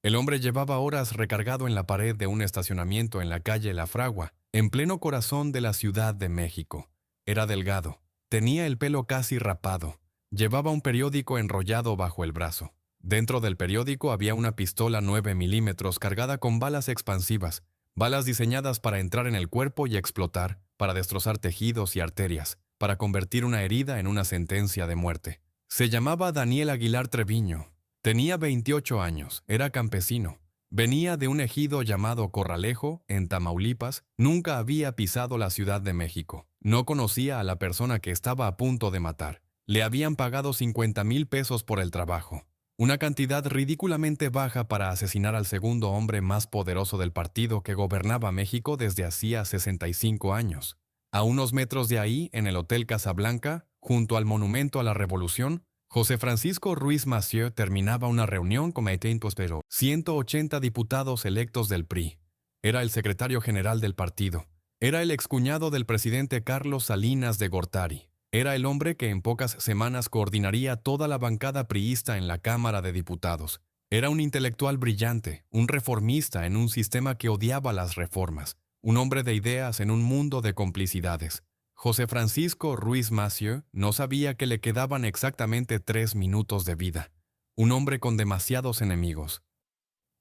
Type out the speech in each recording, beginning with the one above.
El hombre llevaba horas recargado en la pared de un estacionamiento en la calle La Fragua, en pleno corazón de la Ciudad de México. Era delgado, tenía el pelo casi rapado, llevaba un periódico enrollado bajo el brazo. Dentro del periódico había una pistola 9 milímetros cargada con balas expansivas, balas diseñadas para entrar en el cuerpo y explotar, para destrozar tejidos y arterias, para convertir una herida en una sentencia de muerte. Se llamaba Daniel Aguilar Treviño. Tenía 28 años, era campesino. Venía de un ejido llamado Corralejo, en Tamaulipas. Nunca había pisado la Ciudad de México. No conocía a la persona que estaba a punto de matar. Le habían pagado 50,000 pesos por el trabajo. Una cantidad ridículamente baja para asesinar al segundo hombre más poderoso del partido que gobernaba México desde hacía 65 años. A unos metros de ahí, en el Hotel Casablanca, junto al Monumento a la Revolución, José Francisco Ruiz Massieu terminaba una reunión con 180 diputados electos del PRI. Era el secretario general del partido. Era el excuñado del presidente Carlos Salinas de Gortari. Era el hombre que en pocas semanas coordinaría toda la bancada priista en la Cámara de Diputados. Era un intelectual brillante, un reformista en un sistema que odiaba las reformas, un hombre de ideas en un mundo de complicidades. José Francisco Ruiz Massieu no sabía que le quedaban exactamente 3 minutos de vida. Un hombre con demasiados enemigos.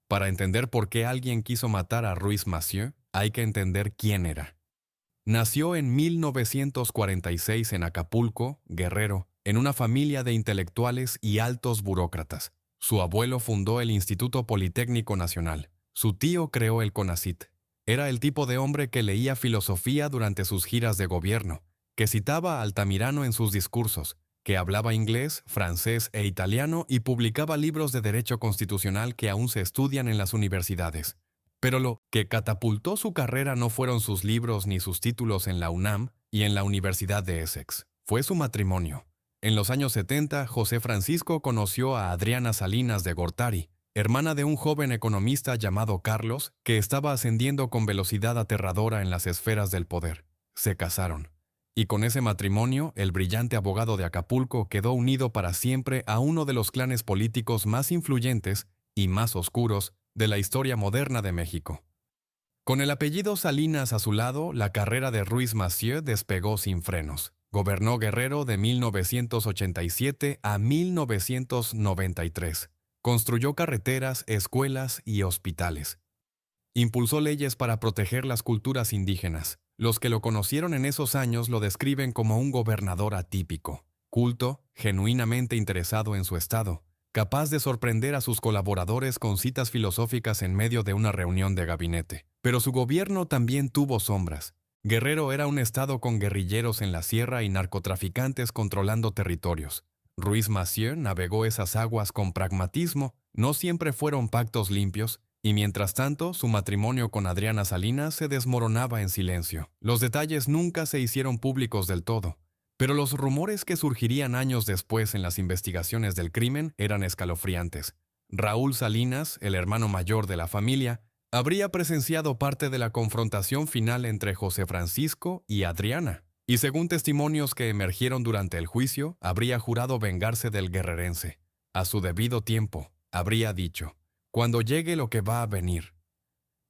Para entender por qué alguien quiso matar a Ruiz Massieu, hay que entender quién era. Nació en 1946 en Acapulco, Guerrero, en una familia de intelectuales y altos burócratas. Su abuelo fundó el Instituto Politécnico Nacional. Su tío creó el CONACYT. Era el tipo de hombre que leía filosofía durante sus giras de gobierno, que citaba a Altamirano en sus discursos, que hablaba inglés, francés e italiano y publicaba libros de derecho constitucional que aún se estudian en las universidades. Pero lo que catapultó su carrera no fueron sus libros ni sus títulos en la UNAM y en la Universidad de Essex. Fue su matrimonio. En los años 70, José Francisco conoció a Adriana Salinas de Gortari, hermana de un joven economista llamado Carlos, que estaba ascendiendo con velocidad aterradora en las esferas del poder. Se casaron. Y con ese matrimonio, el brillante abogado de Acapulco quedó unido para siempre a uno de los clanes políticos más influyentes y más oscuros de la historia moderna de México. Con el apellido Salinas a su lado, la carrera de Ruiz Massieu despegó sin frenos. Gobernó Guerrero de 1987 a 1993. Construyó carreteras, escuelas y hospitales. Impulsó leyes para proteger las culturas indígenas. Los que lo conocieron en esos años lo describen como un gobernador atípico, culto, genuinamente interesado en su estado, capaz de sorprender a sus colaboradores con citas filosóficas en medio de una reunión de gabinete. Pero su gobierno también tuvo sombras. Guerrero era un estado con guerrilleros en la sierra y narcotraficantes controlando territorios. Ruiz Massieu navegó esas aguas con pragmatismo, no siempre fueron pactos limpios, y mientras tanto su matrimonio con Adriana Salinas se desmoronaba en silencio. Los detalles nunca se hicieron públicos del todo, pero los rumores que surgirían años después en las investigaciones del crimen eran escalofriantes. Raúl Salinas, el hermano mayor de la familia, habría presenciado parte de la confrontación final entre José Francisco y Adriana, y según testimonios que emergieron durante el juicio, habría jurado vengarse del guerrerense. A su debido tiempo, habría dicho: «Cuando llegue lo que va a venir».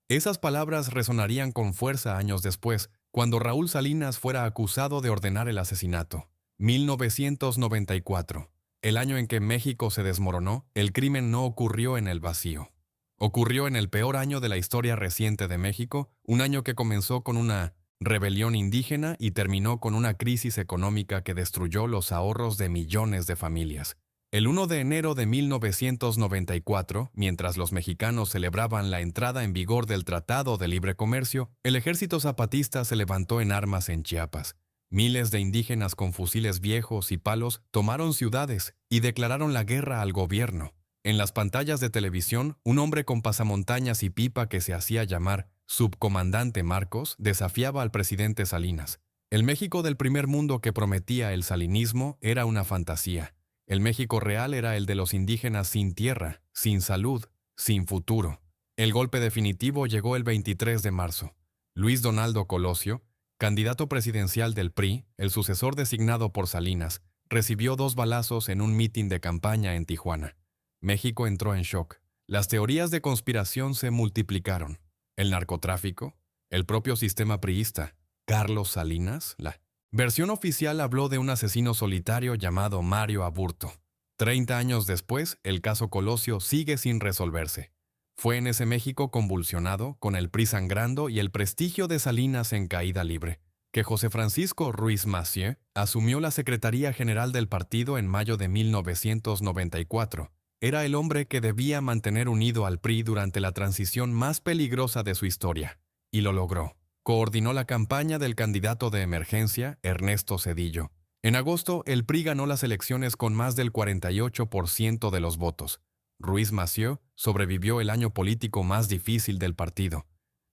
Esas palabras resonarían con fuerza años después, cuando Raúl Salinas fuera acusado de ordenar el asesinato. 1994. El año en que México se desmoronó, el crimen no ocurrió en el vacío. Ocurrió en el peor año de la historia reciente de México, un año que comenzó con una rebelión indígena y terminó con una crisis económica que destruyó los ahorros de millones de familias. El 1 de enero de 1994, mientras los mexicanos celebraban la entrada en vigor del Tratado de Libre Comercio, el ejército zapatista se levantó en armas en Chiapas. Miles de indígenas con fusiles viejos y palos tomaron ciudades y declararon la guerra al gobierno. En las pantallas de televisión, un hombre con pasamontañas y pipa que se hacía llamar Subcomandante Marcos desafiaba al presidente Salinas. El México del primer mundo que prometía el salinismo era una fantasía. El México real era el de los indígenas sin tierra, sin salud, sin futuro. El golpe definitivo llegó el 23 de marzo. Luis Donaldo Colosio, candidato presidencial del PRI, el sucesor designado por Salinas, recibió 2 balazos en un mitin de campaña en Tijuana. México entró en shock. Las teorías de conspiración se multiplicaron. El narcotráfico, el propio sistema priista, Carlos Salinas, la versión oficial habló de un asesino solitario llamado Mario Aburto. 30 años después, el caso Colosio sigue sin resolverse. Fue en ese México convulsionado, con el PRI sangrando y el prestigio de Salinas en caída libre, que José Francisco Ruiz Massieu asumió la Secretaría General del partido en mayo de 1994. Era el hombre que debía mantener unido al PRI durante la transición más peligrosa de su historia. Y lo logró. Coordinó la campaña del candidato de emergencia, Ernesto Zedillo. En agosto, el PRI ganó las elecciones con más del 48% de los votos. Ruiz Massieu sobrevivió el año político más difícil del partido.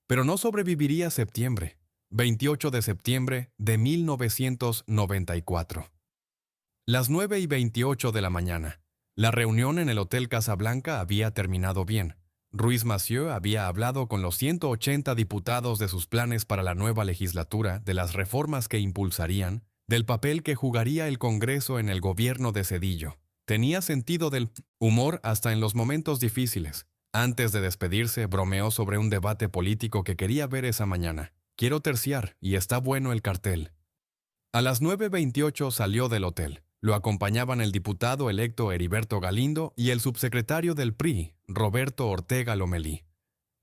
Pero no sobreviviría septiembre, 28 de septiembre de 1994. Las 9:28 de la mañana. La reunión en el Hotel Casablanca había terminado bien. Ruiz Massieu había hablado con los 180 diputados de sus planes para la nueva legislatura, de las reformas que impulsarían, del papel que jugaría el Congreso en el gobierno de Zedillo. Tenía sentido del humor hasta en los momentos difíciles. Antes de despedirse, bromeó sobre un debate político que quería ver esa mañana. Quiero terciar, y está bueno el cartel. A las 9:28 salió del hotel. Lo acompañaban el diputado electo Heriberto Galindo y el subsecretario del PRI, Roberto Ortega Lomelí.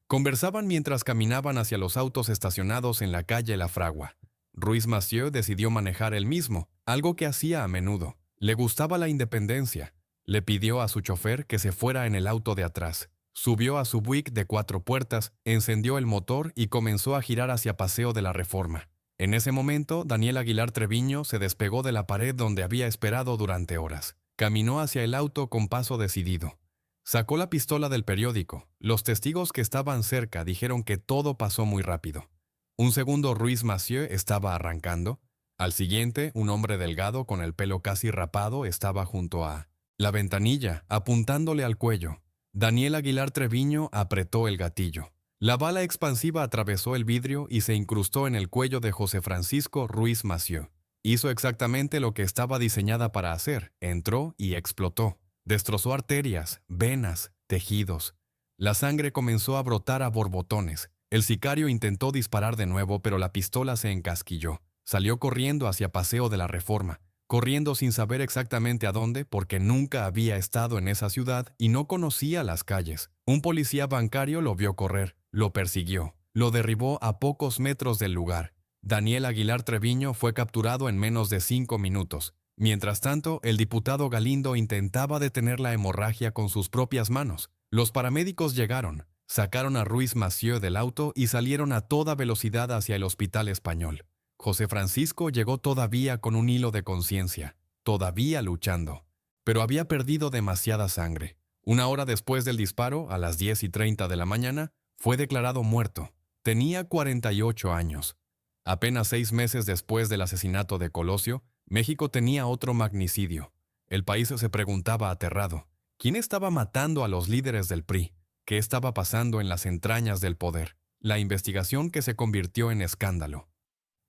Conversaban mientras caminaban hacia los autos estacionados en la calle La Fragua. Ruiz Massieu decidió manejar él mismo, algo que hacía a menudo. Le gustaba la independencia. Le pidió a su chofer que se fuera en el auto de atrás. Subió a su Buick de 4 puertas, encendió el motor y comenzó a girar hacia Paseo de la Reforma. En ese momento, Daniel Aguilar Treviño se despegó de la pared donde había esperado durante horas. Caminó hacia el auto con paso decidido. Sacó la pistola del periódico. Los testigos que estaban cerca dijeron que todo pasó muy rápido. Un segundo Ruiz Massieu estaba arrancando. Al siguiente, un hombre delgado con el pelo casi rapado estaba junto a la ventanilla, apuntándole al cuello. Daniel Aguilar Treviño apretó el gatillo. La bala expansiva atravesó el vidrio y se incrustó en el cuello de José Francisco Ruiz Massieu. Hizo exactamente lo que estaba diseñada para hacer. Entró y explotó. Destrozó arterias, venas, tejidos. La sangre comenzó a brotar a borbotones. El sicario intentó disparar de nuevo, pero la pistola se encasquilló. Salió corriendo hacia Paseo de la Reforma, corriendo sin saber exactamente a dónde porque nunca había estado en esa ciudad y no conocía las calles. Un policía bancario lo vio correr, lo persiguió, lo derribó a pocos metros del lugar. Daniel Aguilar Treviño fue capturado en menos de 5 minutos. Mientras tanto, el diputado Galindo intentaba detener la hemorragia con sus propias manos. Los paramédicos llegaron, sacaron a Ruiz Massieu del auto y salieron a toda velocidad hacia el Hospital Español. José Francisco llegó todavía con un hilo de conciencia, todavía luchando, pero había perdido demasiada sangre. 1 hora después del disparo, a las 10:30 de la mañana, fue declarado muerto. Tenía 48 años. Apenas 6 meses después del asesinato de Colosio, México tenía otro magnicidio. El país se preguntaba aterrado, ¿quién estaba matando a los líderes del PRI? ¿Qué estaba pasando en las entrañas del poder? La investigación que se convirtió en escándalo.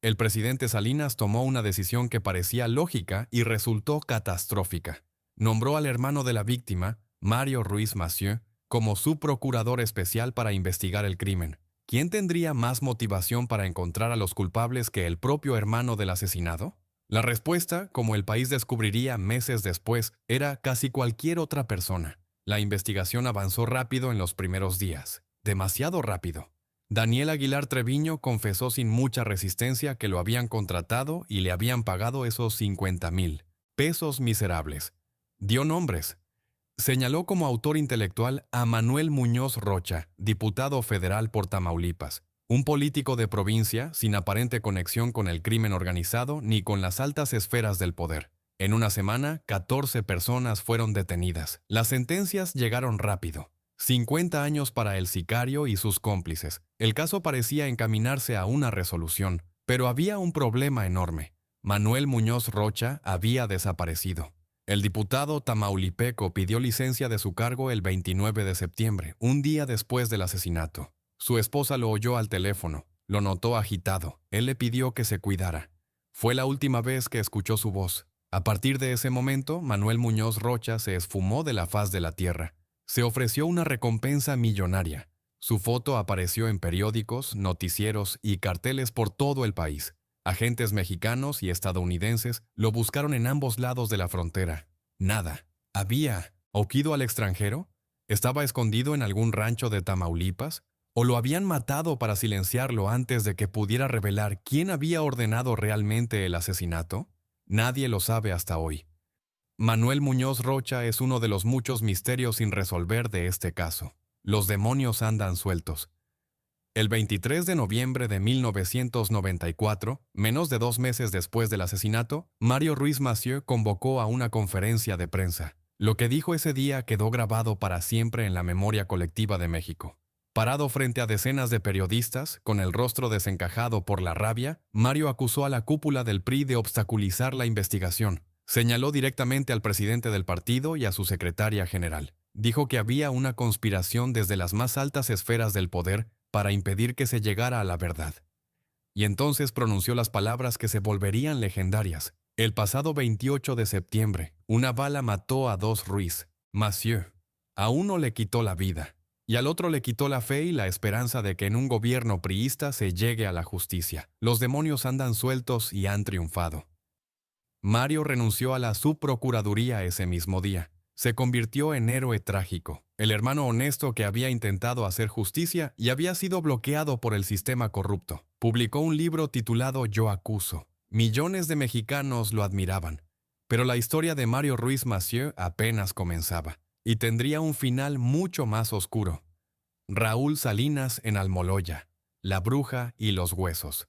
El presidente Salinas tomó una decisión que parecía lógica y resultó catastrófica. Nombró al hermano de la víctima, Mario Ruiz Massieu, como su procurador especial para investigar el crimen. ¿Quién tendría más motivación para encontrar a los culpables que el propio hermano del asesinado? La respuesta, como el país descubriría meses después, era casi cualquier otra persona. La investigación avanzó rápido en los primeros días. Demasiado rápido. Daniel Aguilar Treviño confesó sin mucha resistencia que lo habían contratado y le habían pagado esos 50,000 pesos miserables. Dio nombres. Señaló como autor intelectual a Manuel Muñoz Rocha, diputado federal por Tamaulipas, un político de provincia sin aparente conexión con el crimen organizado ni con las altas esferas del poder. En una semana, 14 personas fueron detenidas. Las sentencias llegaron rápido. 50 años para el sicario y sus cómplices. El caso parecía encaminarse a una resolución, pero había un problema enorme. Manuel Muñoz Rocha había desaparecido. El diputado tamaulipeco pidió licencia de su cargo el 29 de septiembre, un día después del asesinato. Su esposa lo oyó al teléfono, lo notó agitado. Él le pidió que se cuidara. Fue la última vez que escuchó su voz. A partir de ese momento, Manuel Muñoz Rocha se esfumó de la faz de la tierra. Se ofreció una recompensa millonaria. Su foto apareció en periódicos, noticieros y carteles por todo el país. Agentes mexicanos y estadounidenses lo buscaron en ambos lados de la frontera. Nada. ¿Había huido al extranjero? ¿Estaba escondido en algún rancho de Tamaulipas? ¿O lo habían matado para silenciarlo antes de que pudiera revelar quién había ordenado realmente el asesinato? Nadie lo sabe hasta hoy. Manuel Muñoz Rocha es uno de los muchos misterios sin resolver de este caso. Los demonios andan sueltos. El 23 de noviembre de 1994, menos de 2 meses después del asesinato, Mario Ruiz Massieu convocó a una conferencia de prensa. Lo que dijo ese día quedó grabado para siempre en la memoria colectiva de México. Parado frente a decenas de periodistas, con el rostro desencajado por la rabia, Mario acusó a la cúpula del PRI de obstaculizar la investigación. Señaló directamente al presidente del partido y a su secretaria general. Dijo que había una conspiración desde las más altas esferas del poder para impedir que se llegara a la verdad. Y entonces pronunció las palabras que se volverían legendarias. El pasado 28 de septiembre, una bala mató a 2 Ruiz. Massieu. A uno le quitó la vida, y al otro le quitó la fe y la esperanza de que en un gobierno priista se llegue a la justicia. Los demonios andan sueltos y han triunfado. Mario renunció a la subprocuraduría ese mismo día. Se convirtió en héroe trágico, el hermano honesto que había intentado hacer justicia y había sido bloqueado por el sistema corrupto. Publicó un libro titulado Yo acuso. Millones de mexicanos lo admiraban, pero la historia de Mario Ruiz Massieu apenas comenzaba, y tendría un final mucho más oscuro. Raúl Salinas en Almoloya, La bruja y los huesos.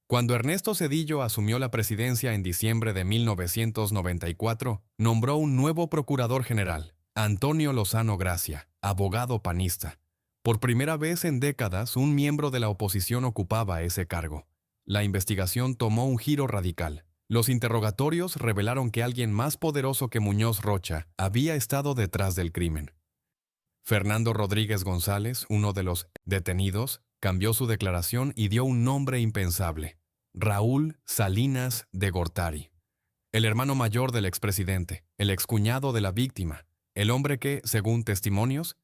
Cuando Ernesto Zedillo asumió la presidencia en diciembre de 1994, nombró un nuevo procurador general, Antonio Lozano Gracia, abogado panista. Por primera vez en décadas, un miembro de la oposición ocupaba ese cargo. La investigación tomó un giro radical. Los interrogatorios revelaron que alguien más poderoso que Muñoz Rocha había estado detrás del crimen. Fernando Rodríguez González, uno de los detenidos, cambió su declaración y dio un nombre impensable: Raúl Salinas de Gortari, el hermano mayor del expresidente, el excuñado de la víctima, el hombre que, según testimonios,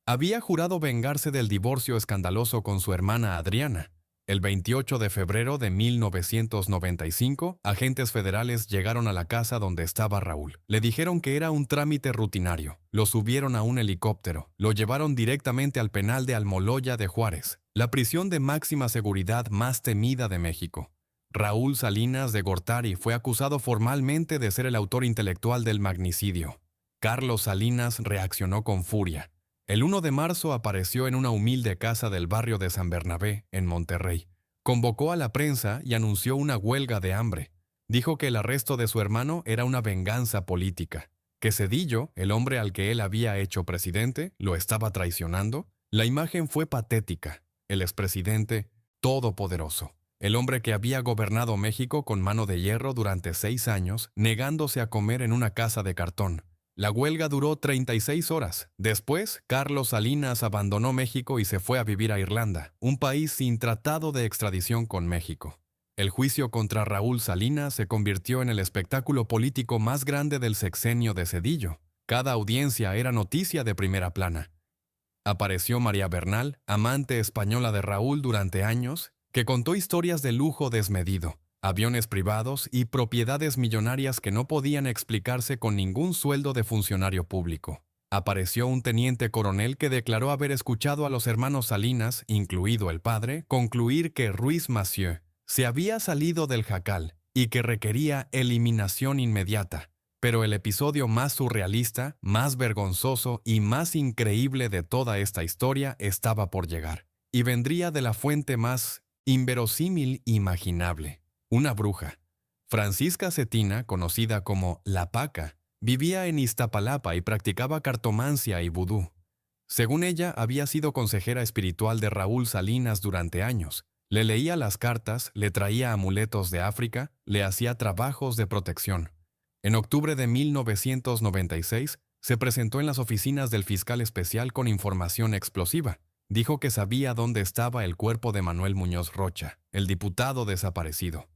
había jurado vengarse del divorcio escandaloso con su hermana Adriana. El 28 de febrero de 1995, agentes federales llegaron a la casa donde estaba Raúl. Le dijeron que era un trámite rutinario. Lo subieron a un helicóptero. Lo llevaron directamente al penal de Almoloya de Juárez, la prisión de máxima seguridad más temida de México. Raúl Salinas de Gortari fue acusado formalmente de ser el autor intelectual del magnicidio. Carlos Salinas reaccionó con furia. El 1 de marzo apareció en una humilde casa del barrio de San Bernabé, en Monterrey. Convocó a la prensa y anunció una huelga de hambre. Dijo que el arresto de su hermano era una venganza política, que Zedillo, el hombre al que él había hecho presidente, lo estaba traicionando. La imagen fue patética. El expresidente todopoderoso, el hombre que había gobernado México con mano de hierro durante 6 años, negándose a comer en una casa de cartón. La huelga duró 36 horas. Después, Carlos Salinas abandonó México y se fue a vivir a Irlanda, un país sin tratado de extradición con México. El juicio contra Raúl Salinas se convirtió en el espectáculo político más grande del sexenio de Zedillo. Cada audiencia era noticia de primera plana. Apareció María Bernal, amante española de Raúl durante años, que contó historias de lujo desmedido, aviones privados y propiedades millonarias que no podían explicarse con ningún sueldo de funcionario público. Apareció un teniente coronel que declaró haber escuchado a los hermanos Salinas, incluido el padre, concluir que Ruiz Massieu se había salido del jacal y que requería eliminación inmediata. Pero el episodio más surrealista, más vergonzoso y más increíble de toda esta historia estaba por llegar, y vendría de la fuente más inverosímil imaginable. Una bruja, Francisca Cetina, conocida como La Paca, vivía en Iztapalapa y practicaba cartomancia y vudú. Según ella, había sido consejera espiritual de Raúl Salinas durante años. Le leía las cartas, le traía amuletos de África, le hacía trabajos de protección. En octubre de 1996, se presentó en las oficinas del fiscal especial con información explosiva. Dijo que sabía dónde estaba el cuerpo de Manuel Muñoz Rocha, el diputado desaparecido.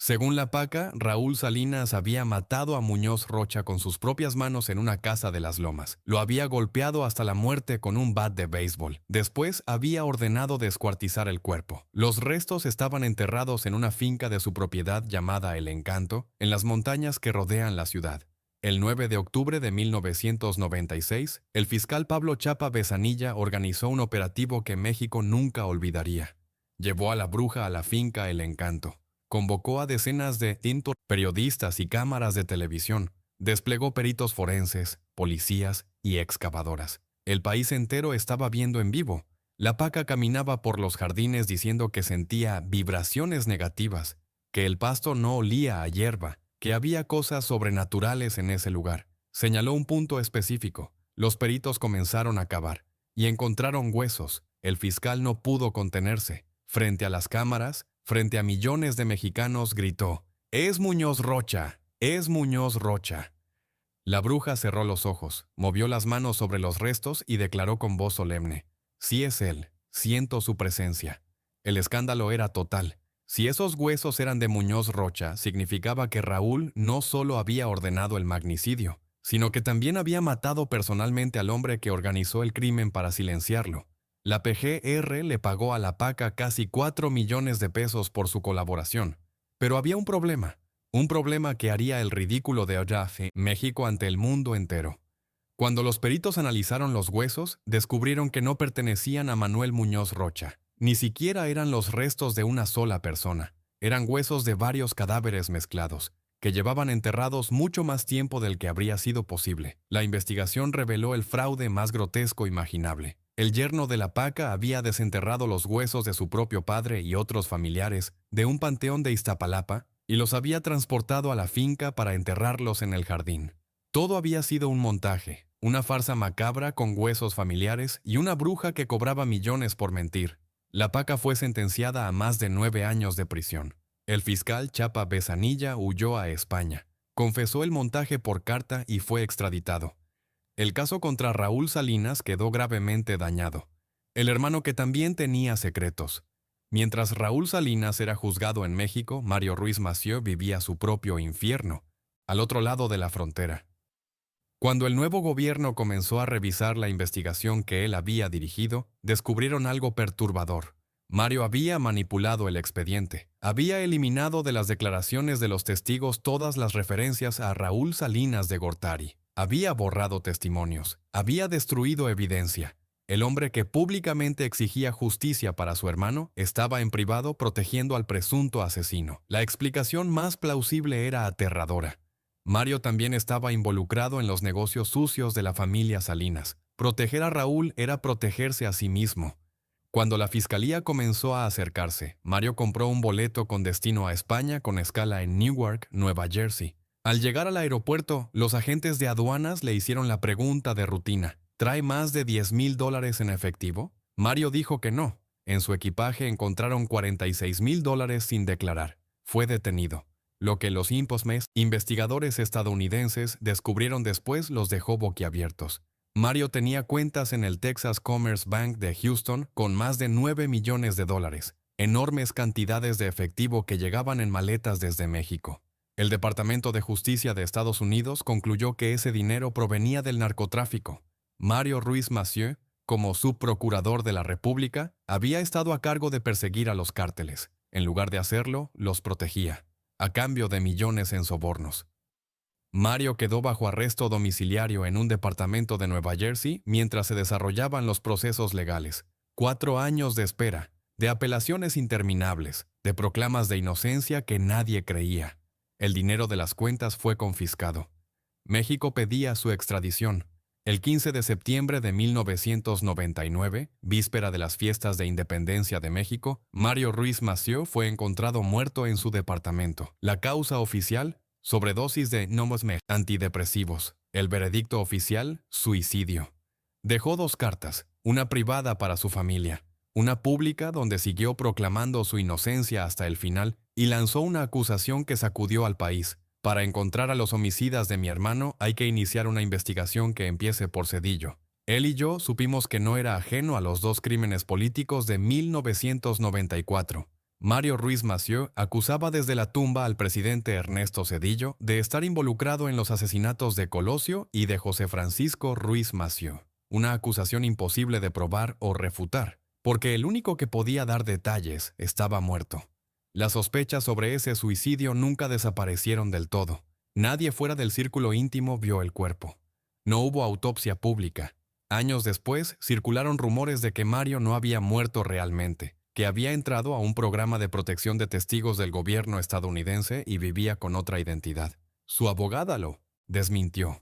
Según la PACA, Raúl Salinas había matado a Muñoz Rocha con sus propias manos en una casa de Las Lomas. Lo había golpeado hasta la muerte con un bat de béisbol. Después había ordenado descuartizar el cuerpo. Los restos estaban enterrados en una finca de su propiedad llamada El Encanto, en las montañas que rodean la ciudad. El 9 de octubre de 1996, el fiscal Pablo Chapa Besanilla organizó un operativo que México nunca olvidaría. Llevó a la bruja a la finca El Encanto. Convocó a decenas de periodistas y cámaras de televisión. Desplegó peritos forenses, policías y excavadoras. El país entero estaba viendo en vivo. La PACA caminaba por los jardines diciendo que sentía vibraciones negativas, que el pasto no olía a hierba, que había cosas sobrenaturales en ese lugar. Señaló un punto específico. Los peritos comenzaron a cavar y encontraron huesos. El fiscal no pudo contenerse. Frente a las cámaras, frente a millones de mexicanos, gritó: «¡Es Muñoz Rocha! ¡Es Muñoz Rocha!». La bruja cerró los ojos, movió las manos sobre los restos y declaró con voz solemne: «Sí es él, siento su presencia». El escándalo era total. Si esos huesos eran de Muñoz Rocha, significaba que Raúl no solo había ordenado el magnicidio, sino que también había matado personalmente al hombre que organizó el crimen para silenciarlo. La PGR le pagó a la PACA casi 4 millones de pesos por su colaboración. Pero había un problema que haría el ridículo de Oyafe, México ante el mundo entero. Cuando los peritos analizaron los huesos, descubrieron que no pertenecían a Manuel Muñoz Rocha. Ni siquiera eran los restos de una sola persona. Eran huesos de varios cadáveres mezclados, que llevaban enterrados mucho más tiempo del que habría sido posible. La investigación reveló el fraude más grotesco imaginable. El yerno de la PACA había desenterrado los huesos de su propio padre y otros familiares de un panteón de Iztapalapa y los había transportado a la finca para enterrarlos en el jardín. Todo había sido un montaje, una farsa macabra con huesos familiares y una bruja que cobraba millones por mentir. La PACA fue sentenciada a más de 9 años de prisión. El fiscal Chapa Besanilla huyó a España, confesó el montaje por carta y fue extraditado. El caso contra Raúl Salinas quedó gravemente dañado. El hermano que también tenía secretos. Mientras Raúl Salinas era juzgado en México, Mario Ruiz Massieu vivía su propio infierno, al otro lado de la frontera. Cuando el nuevo gobierno comenzó a revisar la investigación que él había dirigido, descubrieron algo perturbador. Mario había manipulado el expediente. Había eliminado de las declaraciones de los testigos todas las referencias a Raúl Salinas de Gortari. Había borrado testimonios, había destruido evidencia. El hombre que públicamente exigía justicia para su hermano estaba en privado protegiendo al presunto asesino. La explicación más plausible era aterradora. Mario también estaba involucrado en los negocios sucios de la familia Salinas. Proteger a Raúl era protegerse a sí mismo. Cuando la fiscalía comenzó a acercarse, Mario compró un boleto con destino a España con escala en Newark, Nueva Jersey. Al llegar al aeropuerto, los agentes de aduanas le hicieron la pregunta de rutina: ¿trae más de $10,000 en efectivo? Mario dijo que no. En su equipaje encontraron $46,000 sin declarar. Fue detenido. Lo que los investigadores estadounidenses descubrieron después los dejó boquiabiertos. Mario tenía cuentas en el Texas Commerce Bank de Houston con más de $9 millones, enormes cantidades de efectivo que llegaban en maletas desde México. El Departamento de Justicia de Estados Unidos concluyó que ese dinero provenía del narcotráfico. Mario Ruiz Massieu, como subprocurador de la República, había estado a cargo de perseguir a los cárteles. En lugar de hacerlo, los protegía, a cambio de millones en sobornos. Mario quedó bajo arresto domiciliario en un departamento de Nueva Jersey mientras se desarrollaban los procesos legales. 4 años de espera, de apelaciones interminables, de proclamas de inocencia que nadie creía. El dinero de las cuentas fue confiscado. México pedía su extradición. El 15 de septiembre de 1999, víspera de las fiestas de independencia de México, Mario Ruiz Massieu fue encontrado muerto en su departamento. La causa oficial: sobredosis de antidepresivos. El veredicto oficial: suicidio. Dejó 2 cartas, una privada para su familia, una pública donde siguió proclamando su inocencia hasta el final, y lanzó una acusación que sacudió al país. Para encontrar a los homicidas de mi hermano hay que iniciar una investigación que empiece por Cedillo. Él y yo supimos que no era ajeno a los 2 crímenes políticos de 1994. Mario Ruiz Massieu acusaba desde la tumba al presidente Ernesto Zedillo de estar involucrado en los asesinatos de Colosio y de José Francisco Ruiz Massieu, una acusación imposible de probar o refutar, porque el único que podía dar detalles estaba muerto. Las sospechas sobre ese suicidio nunca desaparecieron del todo. Nadie fuera del círculo íntimo vio el cuerpo. No hubo autopsia pública. Años después, circularon rumores de que Mario no había muerto realmente, que había entrado a un programa de protección de testigos del gobierno estadounidense y vivía con otra identidad. Su abogada lo desmintió.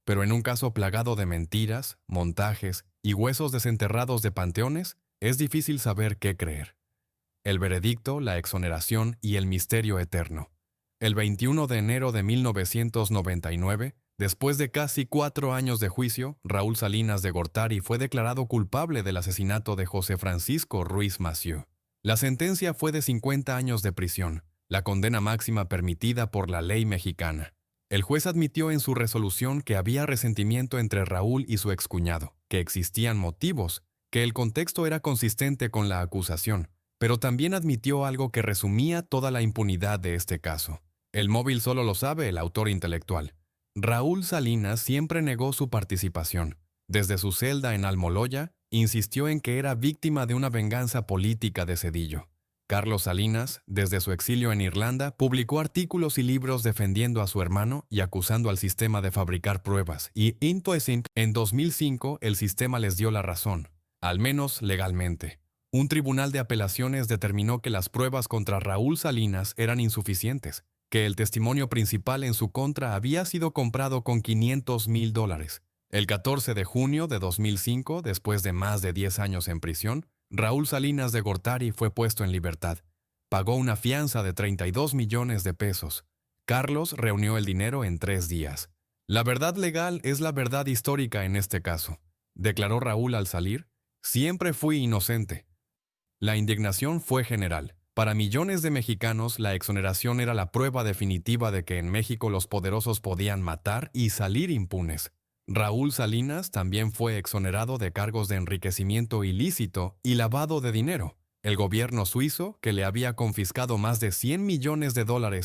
Pero en un caso plagado de mentiras, montajes y huesos desenterrados de panteones, es difícil saber qué creer. El veredicto, la exoneración y el misterio eterno. El 21 de enero de 1999, después de casi 4 años de juicio, Raúl Salinas de Gortari fue declarado culpable del asesinato de José Francisco Ruiz Massieu. La sentencia fue de 50 años de prisión, la condena máxima permitida por la ley mexicana. El juez admitió en su resolución que había resentimiento entre Raúl y su excuñado, que existían motivos, que el contexto era consistente con la acusación, pero también admitió algo que resumía toda la impunidad de este caso. El móvil solo lo sabe el autor intelectual. Raúl Salinas siempre negó su participación. Desde su celda en Almoloya, insistió en que era víctima de una venganza política de Zedillo. Carlos Salinas, desde su exilio en Irlanda, publicó artículos y libros defendiendo a su hermano y acusando al sistema de fabricar pruebas, y en 2005 el sistema les dio la razón, al menos legalmente. Un tribunal de apelaciones determinó que las pruebas contra Raúl Salinas eran insuficientes, que el testimonio principal en su contra había sido comprado con $500,000. El 14 de junio de 2005, después de más de 10 años en prisión, Raúl Salinas de Gortari fue puesto en libertad. Pagó una fianza de 32 millones de pesos. Carlos reunió el dinero en 3 días. La verdad legal es la verdad histórica en este caso, declaró Raúl al salir. Siempre fui inocente. La indignación fue general. Para millones de mexicanos, la exoneración era la prueba definitiva de que en México los poderosos podían matar y salir impunes. Raúl Salinas también fue exonerado de cargos de enriquecimiento ilícito y lavado de dinero. El gobierno suizo, que le había confiscado más de $100 millones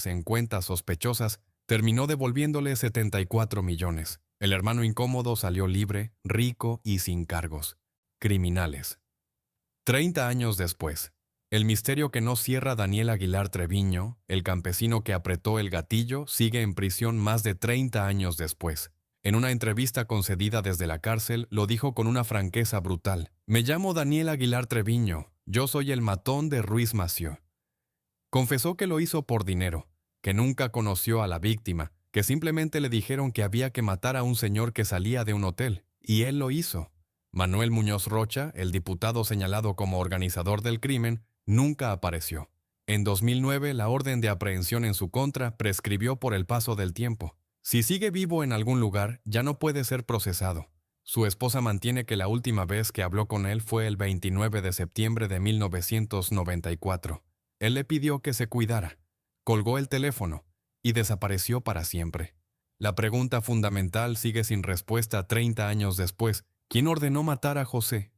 en cuentas sospechosas, terminó devolviéndole 74 millones. El hermano incómodo salió libre, rico y sin cargos. Criminales. 30 años después. El misterio que no cierra Daniel Aguilar Treviño, el campesino que apretó el gatillo, sigue en prisión más de 30 años después. En una entrevista concedida desde la cárcel, lo dijo con una franqueza brutal. Me llamo Daniel Aguilar Treviño, yo soy el matón de Ruiz Massieu. Confesó que lo hizo por dinero, que nunca conoció a la víctima, que simplemente le dijeron que había que matar a un señor que salía de un hotel, y él lo hizo. Manuel Muñoz Rocha, el diputado señalado como organizador del crimen, nunca apareció. En 2009, la orden de aprehensión en su contra prescribió por el paso del tiempo. Si sigue vivo en algún lugar, ya no puede ser procesado. Su esposa mantiene que la última vez que habló con él fue el 29 de septiembre de 1994. Él le pidió que se cuidara, colgó el teléfono y desapareció para siempre. La pregunta fundamental sigue sin respuesta 30 años después. ¿Quién ordenó matar a José?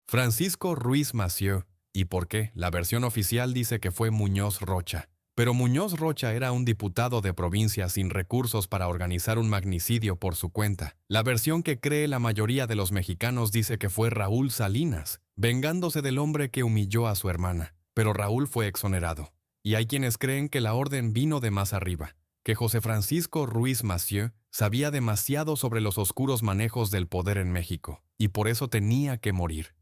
Francisco Ruiz Massieu. ¿Y por qué? La versión oficial dice que fue Muñoz Rocha. Pero Muñoz Rocha era un diputado de provincia sin recursos para organizar un magnicidio por su cuenta. La versión que cree la mayoría de los mexicanos dice que fue Raúl Salinas, vengándose del hombre que humilló a su hermana. Pero Raúl fue exonerado. Y hay quienes creen que la orden vino de más arriba, que José Francisco Ruiz Massieu sabía demasiado sobre los oscuros manejos del poder en México, y por eso tenía que morir.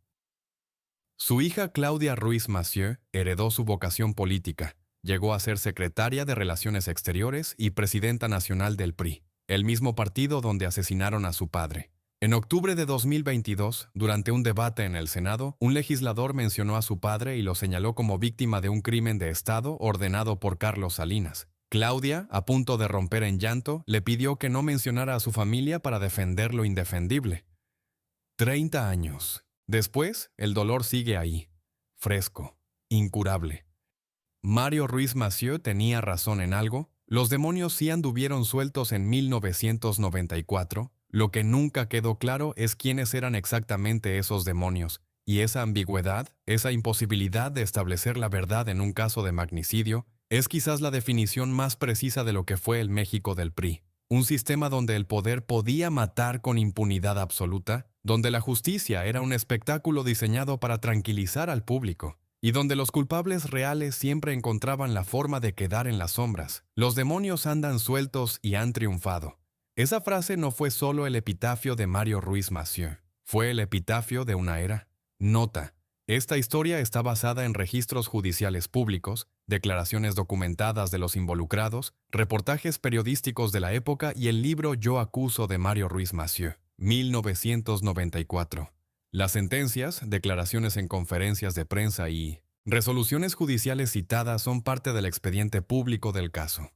Su hija Claudia Ruiz Massieu heredó su vocación política. Llegó a ser secretaria de Relaciones Exteriores y presidenta nacional del PRI, el mismo partido donde asesinaron a su padre. En octubre de 2022, durante un debate en el Senado, un legislador mencionó a su padre y lo señaló como víctima de un crimen de Estado ordenado por Carlos Salinas. Claudia, a punto de romper en llanto, le pidió que no mencionara a su familia para defender lo indefendible. 30 años. Después, el dolor sigue ahí, fresco, incurable. Mario Ruiz Massieu tenía razón en algo. Los demonios sí anduvieron sueltos en 1994. Lo que nunca quedó claro es quiénes eran exactamente esos demonios Y esa ambigüedad, esa imposibilidad de establecer la verdad en un caso de magnicidio, es quizás la definición más precisa de lo que fue el México del PRI. Un sistema donde el poder podía matar con impunidad absoluta, donde la justicia era un espectáculo diseñado para tranquilizar al público, y donde los culpables reales siempre encontraban la forma de quedar en las sombras. Los demonios andan sueltos y han triunfado. Esa frase no fue solo el epitafio de Mario Ruiz Massieu, fue el epitafio de una era. Nota: esta historia está basada en registros judiciales públicos, declaraciones documentadas de los involucrados, reportajes periodísticos de la época y el libro Yo acuso de Mario Ruiz Massieu, 1994. Las sentencias, declaraciones en conferencias de prensa y resoluciones judiciales citadas son parte del expediente público del caso.